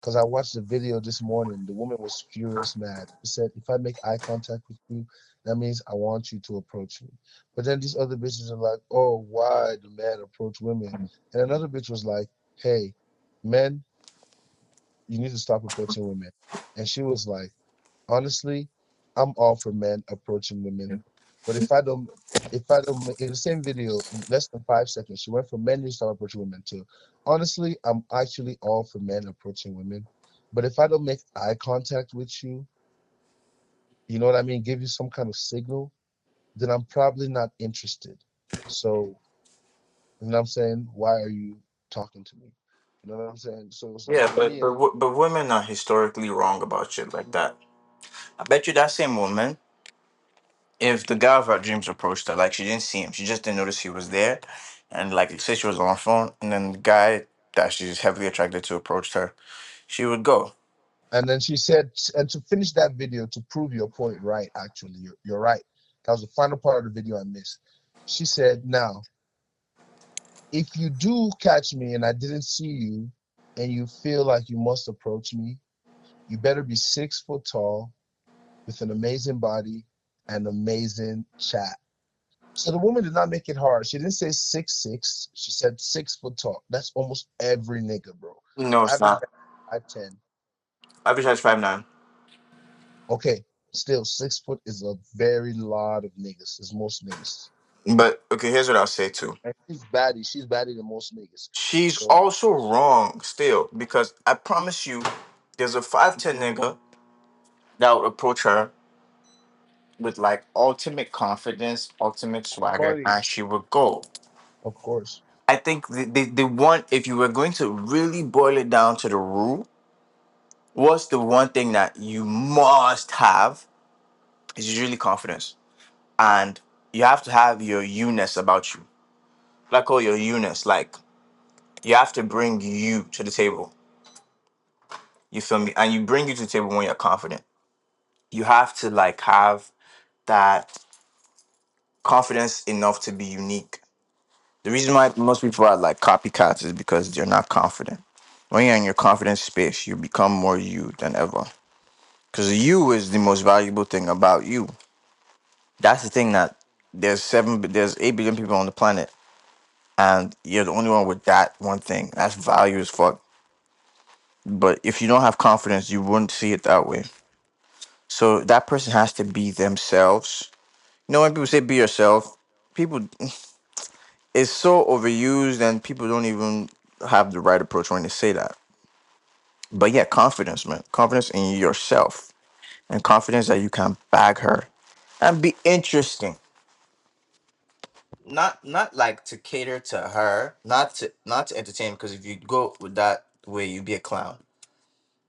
Because I watched the video this morning. The woman was furious mad. She said, if I make eye contact with you, that means I want you to approach me. But then these other bitches are like, oh, why do men approach women? And another bitch was like, hey, men, you need to stop approaching women. And she was like, honestly, I'm all for men approaching women. But in the same video, in less than 5 seconds, she went from men need to start approaching women to, honestly, I'm actually all for men approaching women. But if I don't make eye contact with you, you know what I mean, give you some kind of signal, then I'm probably not interested. So, you know what I'm saying? Why are you talking to me? You know what I'm saying? So it's like Yeah, for me, but women are historically wrong about shit like that. I bet you that same woman, if the guy of her dreams approached her, like she didn't see him, she just didn't notice he was there, and like say she was on her phone, and then the guy that she's heavily attracted to approached her, she would go. and then she said, and to finish that video, to prove your point right, actually, you're right. That was the final part of the video I missed. She said, now, if you do catch me and I didn't see you and you feel like you must approach me, you better be 6 foot tall with an amazing body and amazing chat. So the woman did not make it hard. She didn't say 6'6". She said 6 foot tall. That's almost every nigga, bro. No, it's Average not. 5'10". Average height 5'9". Okay, still 6 foot is a very lot of niggas. It's most niggas. But okay, here's what I'll say too. And she's baddie. She's baddie than most niggas. She's So also wrong still because I promise you, there's a 5'10" nigga that would approach her with like ultimate confidence, ultimate swagger, Cardi, and she would go. of course. I think the one, if you were going to really boil it down to the rule, what's the one thing that you must have is usually confidence. And you have to have your you-ness about you. Like, all your you-ness. Like, you have to bring you to the table. You feel me? And you bring you to the table when you're confident. You have to, like, have that confidence enough to be unique. The reason why most people are like copycats is because they're not confident. When you're in your confidence space, you become more you than ever. Because you is the most valuable thing about you. That's the thing that there's 8 billion people on the planet, and you're the only one with that one thing. That's value as fuck. But if you don't have confidence, you wouldn't see it that way. So that person has to be themselves. You know, when people say be yourself, people it's so overused, and people don't even have the right approach when they say that. But yeah, confidence, man. Confidence in yourself. And confidence that you can bag her and be interesting. Not like to cater to her, not to entertain, because if you go with that way, you'd be a clown.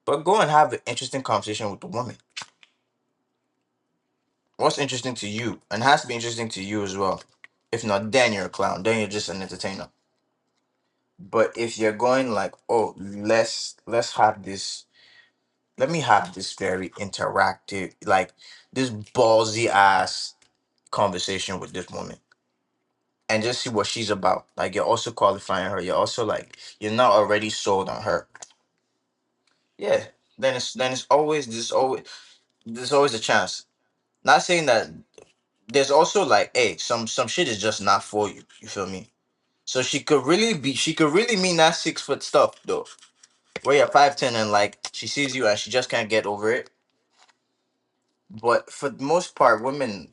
But go and have an interesting conversation with the woman. What's interesting to you? And it has to be interesting to you as well. If not, then you're a clown. Then you're just an entertainer. But if you're going like, oh, let's have this, let me have this very interactive, like this ballsy ass conversation with this woman, and just see what she's about. Like, you're also qualifying her. You're also like, you're not already sold on her. Yeah. Then it's always there's always a chance. Not saying that there's also like, hey, some shit is just not for you. You feel me? So she could really mean that 6 foot stuff though. Where you're 5'10" and like she sees you and she just can't get over it. But for the most part, women,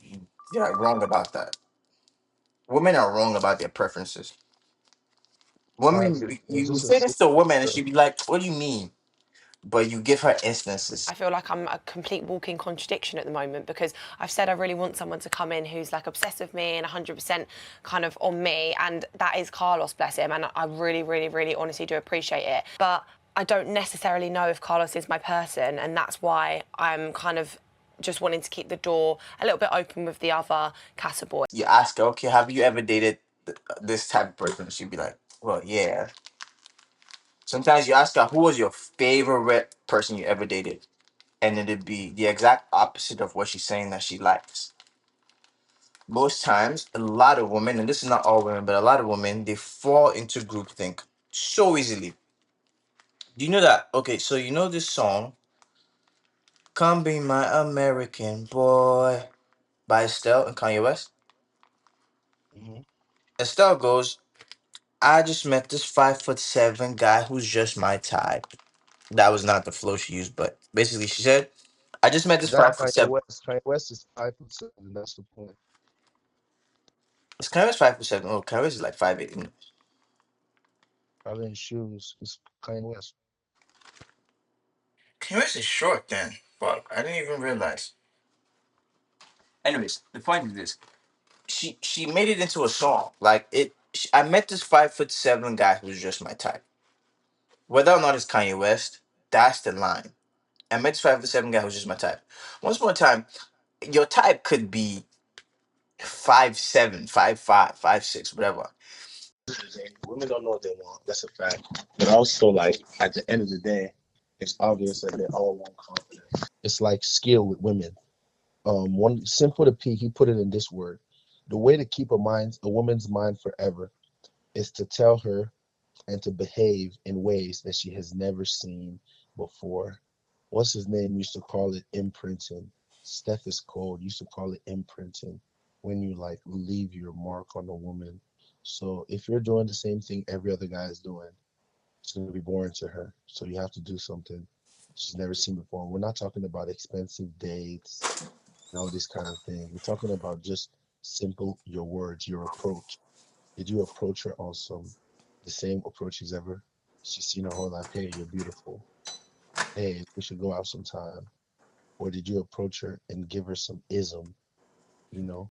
they're wrong about that. Women are wrong about their preferences. I Women, was you just a say this to a woman and sister. she'd be like, "What do you mean?" But you give her instances. I feel like I'm a complete walking contradiction at the moment because I've said I really want someone to come in who's like obsessed with me and 100% kind of on me, and that is Carlos, bless him, and I really, really, really honestly do appreciate it. But I don't necessarily know if Carlos is my person, and that's why I'm kind of just wanting to keep the door a little bit open with the other Casa boy. You ask her, "Okay, have you ever dated this type of person?" She'd be like, "Well, yeah." Sometimes you ask her, "Who was your favorite person you ever dated?" And it'd be the exact opposite of what she's saying that she likes. Most times, a lot of women, and this is not all women, but a lot of women, they fall into groupthink so easily. Do you know that? Okay, so you know this song, "Come Be My American Boy" by Estelle and Kanye West. Hmm. Estelle goes, "I just met this 5'7" guy who's just my type." That was not the flow she used, but basically she said, "I just met this But that's five foot Kanye seven. West. Kanye West is 5'7". That's the point. It's Kanye West 5'7". Oh, Kanye West is like 5'8". Probably in shoes. It's Kanye West. Kanye West is short then. Fuck, I didn't even realize. Anyways, the point is this: she made it into a song. Like it, I met this 5'7" guy who's just my type. Whether or not it's Kanye West, that's the line. I met this 5'7" guy who's just my type. Once upon a time, your type could be 5'7", 5'5", 5'6", whatever. Women don't know what they want. That's a fact. But also, like at the end of the day, it's obvious that they all want confidence. It's like skill with women. One simple to P. He put it in this word: the way to keep a woman's mind forever is to tell her and to behave in ways that she has never seen before. What's his name used to call it imprinting. Steph is cold used to call it imprinting when you like leave your mark on a woman. So if you're doing the same thing every other guy is doing, it's gonna be boring to her. So you have to do something she's never seen before. We're not talking about expensive dates and all this kind of thing. We're talking about just simple your words, your approach. Did you approach her on some the same approach as ever? She's seen her whole life. Hey, you're beautiful. Hey, we should go out sometime. Or did you approach her and give her some ism, you know?